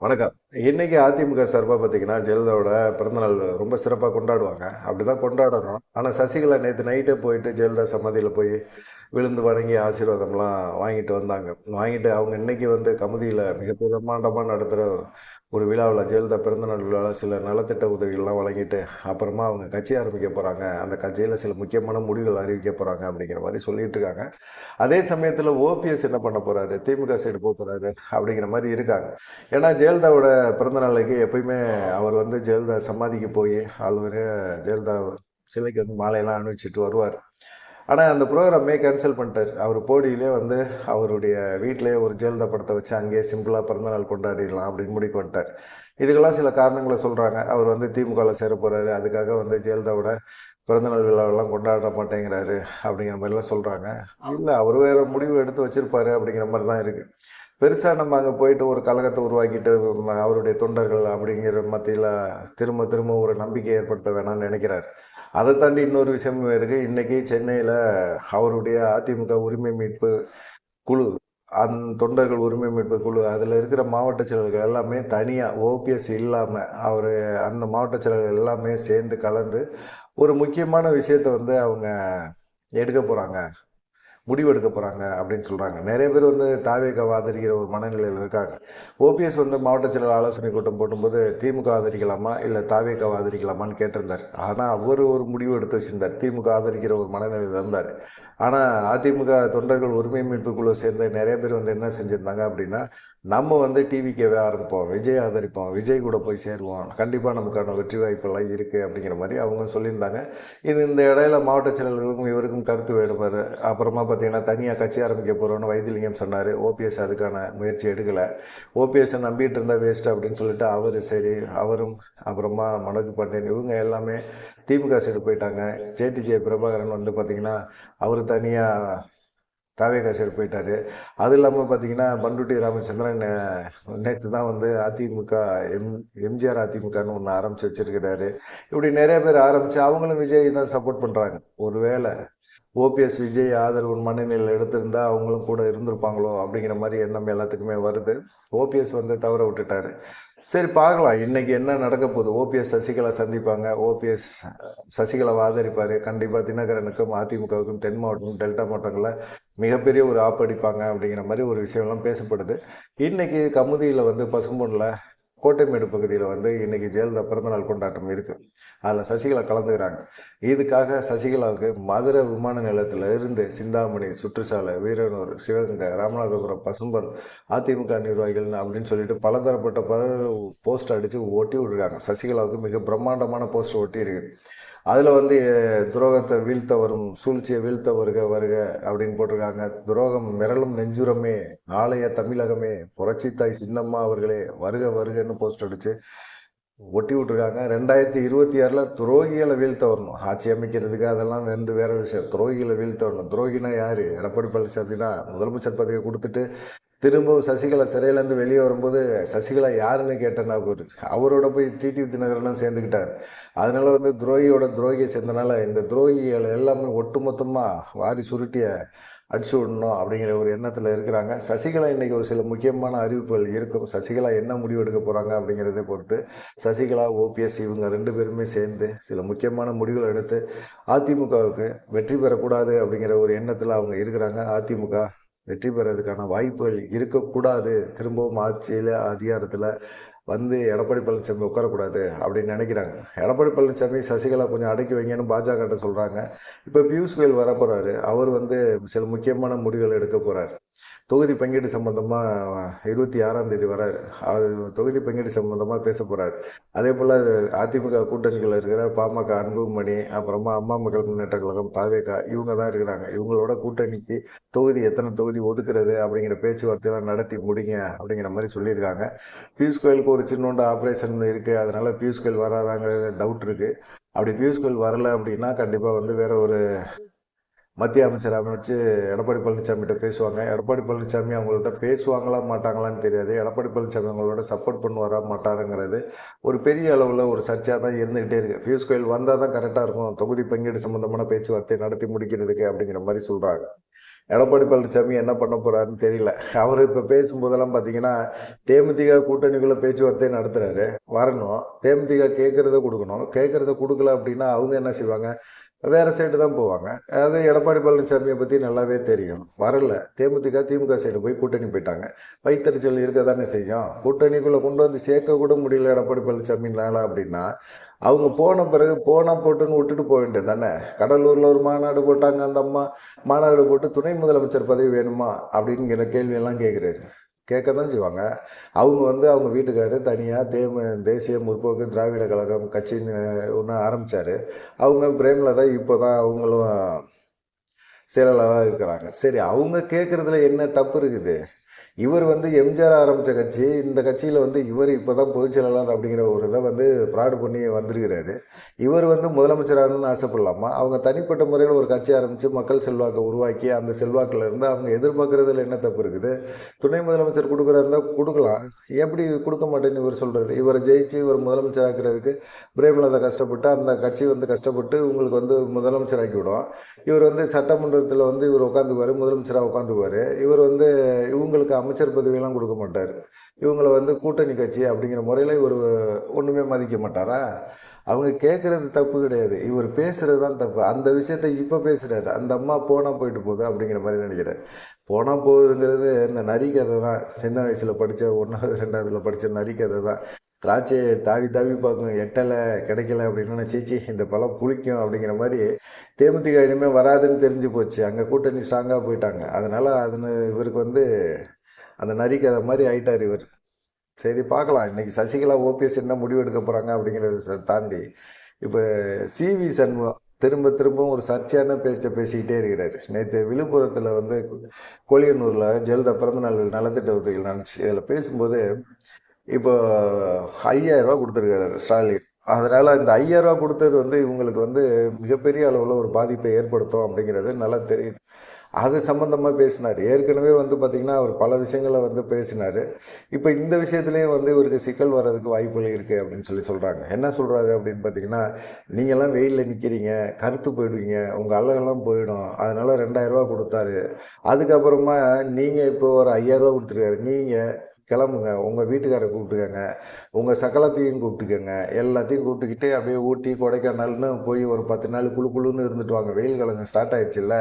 வணக்கம். இன்னைக்கு அதிமுக சார்பா பார்த்தீங்கன்னா, ஜெயலலிதாவோட பிறந்தநாள் ரொம்ப சிறப்பா கொண்டாடுவாங்க. அப்படிதான் கொண்டாடணும். ஆனா, சசிகலா நேத்து நைட்டே போயிட்டு ஜெயலலிதா சமாதியில போய் விழுந்து வணங்கி ஆசீர்வாதம்லாம் வாங்கிட்டு வந்தாங்க. வாங்கிட்டு அவங்க இன்னைக்கு வந்து கமுதியில மிக பிரமாண்டமா நடத்துற ஒரு விழாவுல ஜெயலலிதா பிறந்தநாள் விழாவுல சில நலத்திட்ட உதவிகள்லாம் வழங்கிட்டு, அப்புறமா அவங்க கட்சி ஆரம்பிக்க போறாங்க. அந்த கட்சியில சில முக்கியமான முடிவுகள் அறிவிக்க போறாங்க அப்படிங்கிற மாரி சொல்லிட்டு இருக்காங்க. அதே சமயத்துல ஓபிஎஸ் என்ன பண்ண போறாரு? திமுக சைடு போறாரு அப்படிங்கிற மாரி இருக்காங்க. ஏன்னா ஜெயலலிதாவோட பிறந்த நாளைக்கு எப்பயுமே அவர் வந்து ஜெயலலிதா சமாதிக்கு போய் ஆளுவரே ஜெயலலிதா சிலைக்கு வந்து மாலையெல்லாம் அணிவிச்சிட்டு வருவார். ஆனால் அந்த ப்ரோக்ராமே கேன்சல் பண்ணிட்டார். அவர் போடியிலே வந்து அவருடைய வீட்டிலேயே ஒரு ஜெயலலிதா படத்தை வச்சு அங்கேயே சிம்பிளாக பிறந்தநாள் கொண்டாடிடலாம் அப்படின்னு முடிவு பண்ணிட்டார். இதுக்கெல்லாம் சில காரணங்களை சொல்கிறாங்க. அவர் வந்து திமுகவில் சேர போகிறாரு, அதுக்காக வந்து ஜெயலலிதாவோட பிறந்தநாள் விழாவெல்லாம் கொண்டாட மாட்டேங்கிறாரு அப்படிங்கிற மாதிரிலாம் சொல்கிறாங்க. இல்லை, அவர் வேறு முடிவு எடுத்து வச்சிருப்பாரு அப்படிங்கிற மாதிரி தான் இருக்குது. பெருசாக நம்ம அங்கே போயிட்டு ஒரு கழகத்தை உருவாக்கிட்டு அவருடைய தொண்டர்கள் அப்படிங்கிற மத்தியில் திரும்ப திரும்ப ஒரு நம்பிக்கை ஏற்படுத்த வேணாம்னு நினைக்கிறார். அதை தாண்டி இன்னொரு விஷயமும் இருக்குது. இன்றைக்கி சென்னையில் அவருடைய அதிமுக உரிமை மீட்பு குழு, தொண்டர்கள் உரிமை மீட்பு குழு, அதில் இருக்கிற மாவட்ட செயலர்கள் எல்லாமே தனியாக ஓபிஎஸ் இல்லாமல் அவர் அந்த மாவட்ட செயலர்கள் எல்லாமே சேர்ந்து கலந்து ஒரு முக்கியமான விஷயத்தை வந்து அவங்க எடுக்க போகிறாங்க, முடிவெடுக்க போகிறாங்க அப்படின்னு சொல்கிறாங்க. நிறைய பேர் வந்து தாவேகாவை ஆதரிக்கிற ஒரு மனநிலையில் இருக்காங்க. ஓபிஎஸ் வந்து மாவட்ட செயலர் ஆலோசனை கூட்டம் போடும்போது திமுக ஆதரிக்கலாமா இல்லை தாவேகாவை ஆதரிக்கலாமான்னு கேட்டிருந்தார். ஆனால் அவர் ஒரு முடிவு எடுத்து வச்சிருந்தார், திமுக ஆதரிக்கிற ஒரு மனநிலையில் இருந்தார். ஆனால் அதிமுக தொண்டர்கள் உரிமை மீட்பு குழு சேர்ந்த நிறைய பேர் வந்து என்ன செஞ்சுருந்தாங்க அப்படின்னா, நம்ம வந்து டிவிக்கேவே ஆரம்பிப்போம், விஜய் ஆதரிப்போம், விஜய் கூட போய் சேருவோம், கண்டிப்பாக நமக்கான வெற்றி வாய்ப்பெல்லாம் இருக்குது அப்படிங்கிற மாதிரி அவங்க சொல்லியிருந்தாங்க. இந்த இடையில மாவட்ட செயலர்களுக்கும் இவருக்கும் கருத்து வேறுபாடு. அப்புறமா பார்த்தீங்கன்னா தனியாக கட்சி ஆரம்பிக்க போகிறோன்னு வைத்திலிங்கம் சொன்னார். ஓபிஎஸ் அதுக்கான முயற்சி எடுக்கலை. ஓபிஎஸ்ஸை நம்பிட்டு இருந்தால் வேஸ்ட்டு அப்படின்னு சொல்லிட்டு அவர் சரி, அவரும் அப்புறமா மனோஜ் பாண்டியன் இவங்க எல்லாமே திமுக சைடு போயிட்டாங்க. ஜேடிஜே பிரபாகரன் வந்து பார்த்திங்கன்னா அவர் தனியாக தாவேகா சைடு போயிட்டார். அது இல்லாமல் பார்த்தீங்கன்னா பண்டுட்டி ராமச்சந்திரன் நேற்று தான் வந்து அதிமுக எம்ஜிஆர் அதிமுகன்னு ஒன்று ஆரம்பித்து வச்சிருக்கிறாரு. இப்படி நிறைய பேர் ஆரம்பித்து அவங்களும் விஜய் தான் சப்போர்ட் பண்ணுறாங்க. ஒருவேளை ஓபிஎஸ் விஜய் ஆதரவு மனநிலையில் எடுத்திருந்தா அவங்களும் கூட இருந்திருப்பாங்களோ அப்படிங்கிற மாதிரி எண்ணம் எல்லாத்துக்குமே வருது. ஓபிஎஸ் வந்து தவற விட்டுட்டாரு. சரி, பார்க்கலாம் இன்னைக்கு என்ன நடக்க போகுது. ஓபிஎஸ் சசிகலா சந்திப்பாங்க. ஓபிஎஸ் சசிகலாவை ஆதரிப்பார். கண்டிப்பாக தினகரனுக்கும் அதிமுகவுக்கும் தென் மாவட்டம் டெல்டா மாவட்டங்களில் மிகப்பெரிய ஒரு ஆப்படிப்பாங்க அப்படிங்கிற மாதிரி ஒரு விஷயம்லாம் பேசப்படுது. இன்னைக்கு கமுதியில் வந்து பசும்பொன்னில் கோட்டைமேடு பகுதியில் வந்து இன்றைக்கி ஜெயலலிதா பிறந்தநாள் கொண்டாட்டம் இருக்குது. அதில் சசிகலா கலந்துக்கிறாங்க. இதுக்காக சசிகலாவுக்கு மதுரை விமான நிலையத்தில் இருந்து சிந்தாமணி, சுற்றுச்சாலை, வீரனூர், சிவகங்கை, ராமநாதபுரம், பசும்பன் அதிமுக நிர்வாகிகள் அப்படின்னு சொல்லிட்டு பலதரப்பட்ட போஸ்ட் அடித்து ஒட்டி விட்டுருக்காங்க. சசிகலாவுக்கு மிக பிரம்மாண்டமான போஸ்ட் ஒட்டி இருக்குது. அதில் வந்து துரோகத்தை வீழ்த்த வரும், சூழ்ச்சியை வீழ்த்த வருக வருக அப்படின்னு போட்டிருக்காங்க. துரோகம் மிரளும் நெஞ்சுரமே, நாளைய தமிழகமே, புரட்சித்தாய் சின்னம்மா அவர்களே வருக வருகன்னு போஸ்ட் அடித்து ஒட்டி விட்டுருக்காங்க. 2026 துரோகிகளை வீழ்த்த வரணும். ஆட்சி அமைக்கிறதுக்கு அதெல்லாம் வந்து வேற விஷயம். துரோகிகளை வீழ்த்த வரணும். துரோகினா யார்? எடப்பாடி பழனிசாமி தான். முதலமைச்சர் பதவியை கொடுத்துட்டு திரும்பவும் சசிகலா சிறையிலேருந்து வெளியே வரும்போது சசிகலா யாருன்னு கேட்டேன்னா அவரோட போய் டிடிவி தினகரனும் சேர்ந்துக்கிட்டார். அதனால வந்து துரோகியோட துரோகியை சேர்ந்தனால இந்த துரோகிகள் எல்லாமே ஒட்டுமொத்தமாக வாரி சுருட்டிய அடிச்சு விடணும் அப்படிங்கிற ஒரு எண்ணத்தில் இருக்கிறாங்க. சசிகலா இன்றைக்கி ஒரு சில முக்கியமான அறிவிப்புகள் இருக்கும். சசிகலா என்ன முடிவு எடுக்க போகிறாங்க அப்படிங்கிறத பொறுத்து சசிகலா, ஓபிஎஸ் இவங்க 2 பேருமே சேர்ந்து சில முக்கியமான முடிவுகள் எடுத்து அதிமுகவுக்கு வெற்றி பெறக்கூடாது அப்படிங்கிற ஒரு எண்ணத்தில் அவங்க இருக்கிறாங்க. அதிமுக வெற்றி பெறதுக்கான வாய்ப்புகள் இருக்கக்கூடாது, திரும்பவும் ஆட்சியில் அதிகாரத்தில் வந்து எடப்பாடி பழனிசாமி உட்காரக்கூடாது அப்படின்னு நினைக்கிறாங்க. எடப்பாடி பழனிசாமி சசிகலா கொஞ்சம் அடக்கி வைங்கன்னு பாஜகட்ட சொல்கிறாங்க. இப்போ பியூஷ் கோயல் வர போகிறாரு. அவர் வந்து சில முக்கியமான முடிவுகள் எடுக்க போகிறார். தொகுதி பங்கீடு சம்பந்தமாக 26ஆம் தேதி வராரு. அது தொகுதி பங்கீடு சம்பந்தமாக பேச போகிறார். அதே போல் அதிமுக கூட்டணிகளில் இருக்கிற பாமக, அன்புமணி, அப்புறமா அம்மா மக்கள் முன்னேற்ற கழகம், தாவேகா இவங்க தான் இருக்கிறாங்க. இவங்களோட கூட்டணிக்கு தொகுதி எத்தனை தொகுதி ஒதுக்குறது அப்படிங்கிற பேச்சுவார்த்தையெல்லாம் நடத்தி முடிங்க அப்படிங்கிற மாதிரி சொல்லியிருக்காங்க. பியூஷ் கோயலுக்கு ஒரு சின்னோண்டு ஆப்ரேஷன் இருக்குது. அதனால் பியூஷ் கோயல் வராதாங்கிற டவுட் இருக்குது. அப்படி பியூஷ் கோயல் வரலை அப்படின்னா கண்டிப்பாக வந்து வேற ஒரு மத்திய அமைச்சர் அமைச்சு எடப்பாடி பழனிசாமிகிட்ட பேசுவாங்க. எடப்பாடி பழனிசாமி அவங்கள்ட்ட பேசுவாங்களா மாட்டாங்களான்னு தெரியாது. எடப்பாடி பழனிசாமி அவங்களோட சப்போர்ட் பண்ணுவாரா மாட்டாருங்கிறது ஒரு பெரிய அளவில் ஒரு சர்ச்சையாக தான் இருந்துகிட்டே இருக்குது. பியூஷ் கோயல் வந்தால் தான் கரெக்டாக இருக்கும் தொகுதி பங்கீடு சம்மந்தமான பேச்சுவார்த்தை நடத்தி முடிக்கிறதுக்கு அப்படிங்கிற மாதிரி சொல்கிறாங்க. எடப்பாடி பழனிசாமி என்ன பண்ண போகிறாருன்னு தெரியல. அவர் இப்போ பேசும்போதெல்லாம் பார்த்தீங்கன்னா, தேமுதிக கூட்டணிக்குள்ளே பேச்சுவார்த்தை நடத்துகிறாரு, வரணும். தேமுதிக கேட்குறத கொடுக்கணும். கேட்குறத கொடுக்கல அப்படின்னா அவங்க என்ன செய்வாங்க? வேறு சைடு தான் போவாங்க. அது எடப்பாடி பழனிசாமியை பற்றி நல்லாவே தெரியும். வரல. தேமுதிக திமுக சைடு போய் கூட்டணி போயிட்டாங்க. வயிற்றுச்சல் இருக்க தானே செய்யும். கூட்டணிக்குள்ளே கொண்டு வந்து சேர்க்க கூட முடியல எடப்பாடி பழனிசாமினால அப்படின்னா, அவங்க போன பிறகு போனால் போட்டுன்னு விட்டுட்டு போக வேண்டியது தானே. கடலூரில் ஒரு மாநாடு போட்டாங்க. அந்த அம்மா மாநாடு போட்டு துணை முதலமைச்சர் பதவி வேணுமா அப்படிங்கிற கேள்வியெல்லாம் கேட்குறாரு. கேட்க தான் செய்வாங்க. அவங்க அவங்க வீட்டுக்காரர் தனியாக தேசிய முற்போக்கு திராவிட கழகம் கட்சின்னு ஒன்று ஆரம்பித்தார். அவங்க பிரேமலதா இப்போ தான் அவங்களும் செயலாளராக இருக்கிறாங்க. சரி, அவங்க கேட்குறதுல என்ன தப்பு இருக்குது? இவர் எம்ஜிஆர் ஆரம்பித்த கட்சி, இந்த கட்சியில் இவர் இப்போ தான் பொதுச் செயலாளர் அப்படிங்கிற ஒரு இதை ப்ராடு பண்ணி வந்திருக்கிறாரு. இவர் முதலமைச்சராகணும்னு ஆசைப்படலாமா? அவங்க தனிப்பட்ட முறையில் ஒரு கட்சி ஆரம்பித்து மக்கள் செல்வாக்கை உருவாக்கி அந்த செல்வாக்கில் இருந்து அவங்க எதிர்பார்க்குறதுல என்ன தப்பு இருக்குது? துணை முதலமைச்சர் கொடுக்குறாருந்தா கொடுக்கலாம். எப்படி கொடுக்க மாட்டேன்னு இவர் சொல்கிறது? இவரை ஜெயிச்சு இவர் முதலமைச்சர் ஆக்கிறதுக்கு பிரேமலதா கஷ்டப்பட்டு அந்த கட்சி கஷ்டப்பட்டு உங்களுக்கு முதலமைச்சராக்கி விடும். இவர் சட்டமன்றத்தில் இவர் உட்காந்துக்குவார், முதலமைச்சராக உட்காந்துக்குவார். இவர் இவங்களுக்கு அமைச்சர் பதவியெல்லாம் கொடுக்க மாட்டார். இவங்களை கூட்டணி கட்சி அப்படிங்கிற முறையில் இவர் ஒன்றுமே மதிக்க மாட்டாரா? அவங்க கேட்குறது தப்பு கிடையாது, இவர் பேசுகிறது தான் தப்பு. அந்த விஷயத்தை இப்போ பேசுகிறாரு. அந்த அம்மா போனால் போயிட்டு போகுது அப்படிங்கிற மாதிரி நினைக்கிறேன். போனால் போகுதுங்கிறது இந்த நரி கதை தான். சின்ன வயசில் படித்த 1வது 2வதுல படித்த நரி கதை தான். திராட்சையை தாவி தாவி பார்க்கும், எட்டலை கிடைக்கல அப்படின்னா சீச்சி இந்த பழம் புளிக்கும் அப்படிங்கிற மாதிரி தேமுதிக இனிமேல் வராதுன்னு தெரிஞ்சு போச்சு. அங்கே கூட்டணி ஸ்ட்ராங்காக போயிட்டாங்க. அதனால் இவருக்கு அந்த நரி கதை மாதிரி ஆயிட்டார் இவர். சரி, பார்க்கலாம் இன்றைக்கி சசிகலா ஓபிஎஸ் என்ன முடிவு எடுக்க போகிறாங்க அப்படிங்கிறத தாண்டி இப்போ சிவி சண்முகம் திரும்பவும் ஒரு சர்ச்சையான பேச்சை பேசிக்கிட்டே இருக்கிறார். நேற்று விழுப்புரத்தில் கோழியனூரில் ஜெயலலிதா பிறந்தநாள் நலத்திட்ட உதவிகள் நடந்துச்சு. இதில் பேசும்போது இப்போ 5000 கொடுத்துருக்காரு ஸ்டாலின். அதனால் இந்த 5000 கொடுத்தது இவங்களுக்கு மிகப்பெரிய அளவில் ஒரு பாதிப்பை ஏற்படுத்தும் அப்படிங்கிறது நல்லா தெரியுது. அது சம்மந்தமாக பேசினார். ஏற்கனவே பார்த்திங்கன்னா அவர் பல விஷயங்களை பேசினார். இப்போ இந்த விஷயத்துலேயும் இவருக்கு சிக்கல் வர்றதுக்கு வாய்ப்புகள் இருக்குது அப்படின்னு சொல்கிறாங்க. என்ன சொல்கிறாரு அப்படின்னு பார்த்தீங்கன்னா, நீங்கள்லாம் வெயிலில் நிற்கிறீங்க, கருத்து போயிடுவீங்க, உங்கள் அழகெல்லாம் போயிடும், அதனால் 2000 கொடுத்தாரு. அதுக்கப்புறமா நீங்கள் இப்போ ஒரு 5000 கொடுத்துருக்காரு. நீங்கள் கிளம்புங்க, உங்கள் வீட்டுக்காரை கூப்பிட்டுக்கங்க, உங்கள் சகலத்தையும் கூப்பிட்டுக்கங்க, எல்லாத்தையும் கூப்பிட்டுக்கிட்டு அப்படியே ஊட்டி கொடைக்கானல்னு போய் ஒரு 10 நாள் குழுன்னு இருந்துட்டு வாங்க, வெயில் காலங்க ஸ்டார்ட் ஆயிடுச்சுல்ல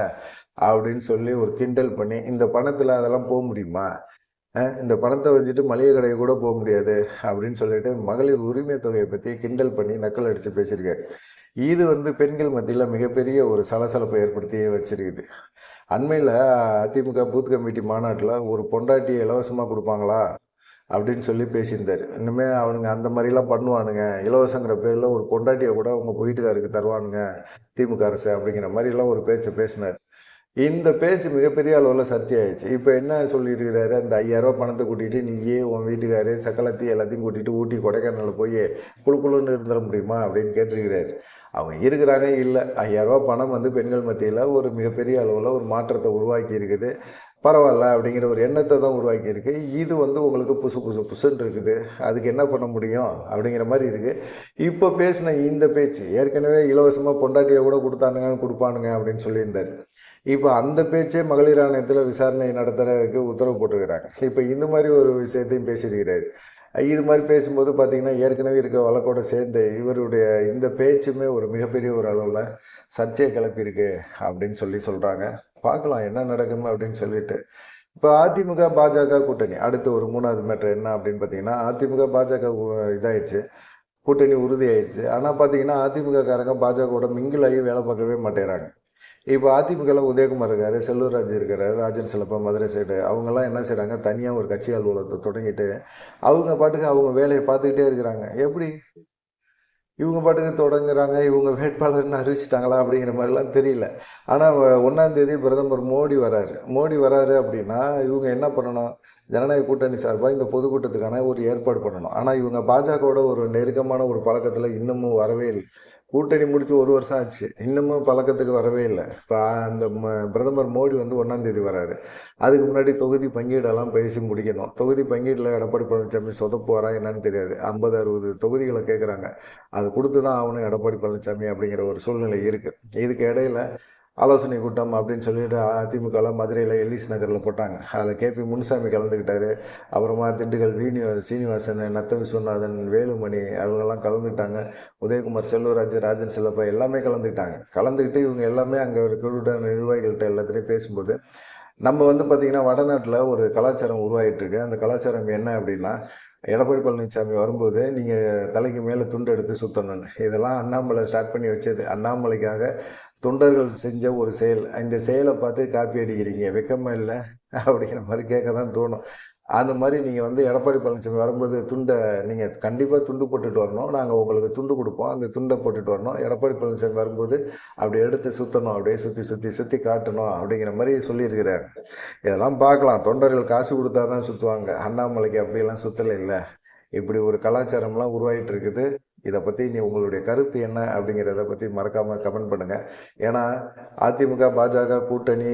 அப்படின்னு சொல்லி ஒரு கிண்டல் பண்ணி, இந்த பணத்தில் அதெல்லாம் போக முடியுமா? இந்த பணத்தை வச்சுட்டு மளிகை கடையை கூட போக முடியாது அப்படின்னு சொல்லிட்டு மகளிர் உரிமை தொகையை பற்றி கிண்டல் பண்ணி நக்கல் அடித்து பேசியிருக்காரு. இது பெண்கள் மத்தியில் மிகப்பெரிய ஒரு சலசலப்பை ஏற்படுத்தி வச்சிருக்குது. அண்மையில் அதிமுக பூத் கமிட்டி மாநாட்டில் ஒரு பொண்டாட்டியை இலவசமாக கொடுப்பாங்களா அப்படின்னு சொல்லி பேசியிருந்தார். இனிமேல் அவனுங்க அந்த மாதிரிலாம் பண்ணுவானுங்க, இலவசங்கிற பேரில் ஒரு பொண்டாட்டியை கூட உங்கள் வீட்டுக்காருக்கு தருவானுங்க திமுக அரசு அப்படிங்கிற மாதிரிலாம் ஒரு பேச்சை பேசினார். இந்த பேச்சு மிகப்பெரிய அளவில் சர்ச்சையாயிடுச்சு. இப்போ என்ன சொல்லியிருக்கிறாரு? அந்த 5000 பணத்தை கூட்டிகிட்டு நீயே உன் வீட்டுக்காரு சக்கலத்தையும் எல்லாத்தையும் கூட்டிகிட்டு ஊட்டி கொடைக்கானலில் போய் குழுன்னு இருந்துட முடியுமா அப்படின்னு கேட்டிருக்கிறாரு. அவங்க இருக்கிறாங்க இல்லை, 5000 பணம் பெண்கள் மத்தியில் ஒரு மிகப்பெரிய அளவில் ஒரு மாற்றத்தை உருவாக்கி இருக்குது. பரவாயில்ல அப்படிங்கிற ஒரு எண்ணத்தை தான் உருவாக்கியிருக்கு. இது உங்களுக்கு புசுன்னு இருக்குது, அதுக்கு என்ன பண்ண முடியும் அப்படிங்கிற மாதிரி இருக்குது. இப்போ பேசின இந்த பேச்சு ஏற்கனவே இலவசமாக பொண்டாட்டியை கூட கொடுப்பானுங்க அப்படின்னு சொல்லியிருந்தார். இப்போ அந்த பேச்சே மகளிர் ஆணையத்தில் விசாரணை நடத்துறதுக்கு உத்தரவு போட்டிருக்கிறாங்க. இப்போ இந்த மாதிரி ஒரு விஷயத்தையும் பேசியிருக்கிறார். இது மாதிரி பேசும்போது பார்த்திங்கன்னா ஏற்கனவே இருக்க வழக்கோடு சேர்ந்து இவருடைய இந்த பேச்சுமே ஒரு மிகப்பெரிய ஒரு அளவில் சர்ச்சையை கிளப்பியிருக்கு அப்படின்னு சொல்கிறாங்க. பார்க்கலாம் என்ன நடக்கும் அப்படின்னு சொல்லிட்டு. இப்போ அதிமுக பாஜக கூட்டணி அடுத்து ஒரு 3வது மேட்ரு என்ன அப்படின்னு பார்த்தீங்கன்னா, அதிமுக பாஜக இதாகிடுச்சு, கூட்டணி உறுதியாயிடுச்சு. ஆனால் பார்த்தீங்கன்னா அதிமுக காரங்க பாஜகவோட மிங்கிள் ஆகி வேலை பார்க்கவே மாட்டேறாங்க. இப்போ அதிமுகவில் உதயகுமார் இருக்கார், செல்லூர்ராஜ் இருக்கிறார், ராஜன் செல்லப்பா மதுரை சைடு, அவங்கெல்லாம் என்ன செய்கிறாங்க, தனியாக ஒரு கட்சி அலுவலகத்தை தொடங்கிட்டு அவங்க பாட்டுக்கு அவங்க வேலையை பார்த்துக்கிட்டே இருக்கிறாங்க. எப்படி இவங்க பாட்டுக்கு தொடங்குறாங்க, இவங்க வேட்பாளர்னு அறிவிச்சிட்டாங்களா அப்படிங்கிற மாதிரிலாம் தெரியல. ஆனால் 1ஆம் தேதி பிரதமர் மோடி வராரு அப்படின்னா இவங்க என்ன பண்ணணும்? ஜனநாயக கூட்டணி சார்பாக இந்த பொதுக்கூட்டத்துக்கான ஒரு ஏற்பாடு பண்ணணும். ஆனால் இவங்க பாஜகவோட ஒரு நெருக்கமான ஒரு பழக்கத்தில் இன்னமும் வரவே இல்லை. கூட்டணி முடிச்சு 1 வருஷம் ஆச்சு, இன்னமும் பழக்கத்துக்கு வரவே இல்லை. இப்போ அந்த பிரதமர் மோடி 1ஆம் தேதி வராரு. அதுக்கு முன்னாடி தொகுதி பங்கீடெல்லாம் பேசி முடிக்கணும். தொகுதி பங்கீடில் எடப்பாடி பழனிசாமி சொதப்புவாரா என்னன்னு தெரியாது. 50-60 தொகுதிகளை கேட்குறாங்க, அது கொடுத்து தான் ஆகணும் எடப்பாடி பழனிசாமி அப்படிங்கிற ஒரு சூழ்நிலை இருக்குது. இதுக்கு இடையில் ஆலோசனை கூட்டம் அப்படின்னு சொல்லிட்டு அதிமுகவில் மதுரையில் எல்லிஸ் நகரில் போட்டாங்க. அதில் கேபி முனுசாமி கலந்துக்கிட்டாரு. அப்புறமா திண்டுக்கல் சீனிவாசன், நத்த விஸ்வநாதன், வேலுமணி அவங்கெல்லாம் கலந்துக்கிட்டாங்க. உதயகுமார், செல்வராஜ், ராஜன் செல்லப்பா எல்லாமே கலந்துக்கிட்டாங்க. கலந்துக்கிட்டு இவங்க எல்லாமே அங்கே ஒரு குழுட நிர்வாகிகள்கிட்ட எல்லாத்துலேயும் பேசும்போது நம்ம பார்த்திங்கன்னா வடநாட்டில் ஒரு கலாச்சாரம் உருவாகிட்டுருக்கு. அந்த கலாச்சாரம் என்ன அப்படின்னா, எடப்பாடி பழனிசாமி வரும்போது நீங்கள் தலைக்கு மேலே துண்டு எடுத்து சுற்றணும்னு. இதெல்லாம் அண்ணாமலை ஸ்டார்ட் பண்ணி வச்சது. அண்ணாமலைக்காக தொண்டர்கள் செஞ்ச ஒரு செயல். இந்த செயலை பார்த்து காப்பி அடிக்கிறீங்க, வெக்கமா இல்லை அப்படிங்கிற மாதிரி கேட்க தான் தோணும். அந்த மாதிரி நீங்கள் எடப்பாடி பழனிசாமி வரும்போது நீங்கள் கண்டிப்பாக துண்டு போட்டுட்டு வரணும். நாங்கள் உங்களுக்கு துண்டு கொடுப்போம். அந்த துண்டை போட்டுட்டு வரணும். எடப்பாடி பழனிசாமி வரும்போது அப்படி எடுத்து சுற்றணும், அப்படியே சுற்றி சுற்றி சுற்றி காட்டணும் அப்படிங்கிற மாதிரி சொல்லியிருக்கிறார். இதெல்லாம் பார்க்கலாம். தொண்டர்கள் காசு கொடுத்தா தான் சுற்றுவாங்க. அண்ணாமலைக்கு அப்படியெல்லாம் சுற்றலை இல்லை. இப்படி ஒரு கலாச்சாரம்லாம் உருவாகிட்டு இருக்குது. இதை பற்றி உங்களுடைய கருத்து என்ன அப்படிங்கிறத பற்றி மறக்காமல் கமெண்ட் பண்ணுங்கள். ஏன்னா அதிமுக பாஜக கூட்டணி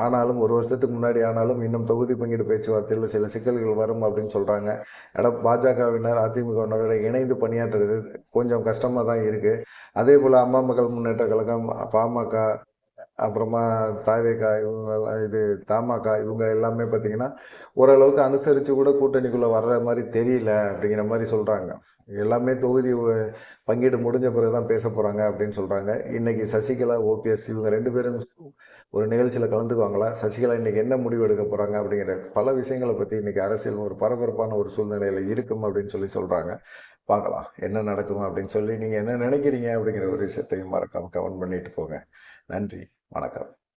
ஆனாலும் 1 வருஷத்துக்கு முன்னாடி ஆனாலும் இன்னும் தொகுதி பங்கீடு பேச்சுவார்த்தையில் சில சிக்கல்கள் வரும் அப்படின்னு சொல்கிறாங்க. பாஜகவினர் அதிமுகவினரோட இணைந்து பணியாற்றுறது கொஞ்சம் கஷ்டமாக தான் இருக்குது. அதே போல் அம்மா மக்கள் முன்னேற்ற கழகம், பாமக, அப்புறமா தாவேகா தமாக இவங்க எல்லாமே பார்த்திங்கன்னா ஓரளவுக்கு அனுசரித்து கூட கூட்டணிக்குள்ளே வர்ற மாதிரி தெரியல அப்படிங்கிற மாதிரி சொல்கிறாங்க. எல்லாமே தொகுதி பங்கீடு முடிஞ்ச பிறகு தான் பேச போகிறாங்க அப்படின்னு சொல்கிறாங்க. இன்றைக்கி சசிகலா, ஓபிஎஸ் இவங்க 2 பேரும் ஒரு நிகழ்ச்சியில் கலந்துக்குவாங்களா? சசிகலா இன்றைக்கி என்ன முடிவு எடுக்க போகிறாங்க அப்படிங்கிற பல விஷயங்களை பற்றி இன்றைக்கி அரசியல் ஒரு பரபரப்பான ஒரு சூழ்நிலையில் இருக்கும் அப்படின்னு சொல்கிறாங்க. பார்க்கலாம் என்ன நடக்கும் அப்படின்னு சொல்லி நீங்கள் என்ன நினைக்கிறீங்க அப்படிங்கிற ஒரு விஷயத்தையும் மறக்காமல் கமெண்ட் பண்ணிட்டு போங்க. நன்றி, வணக்கம்.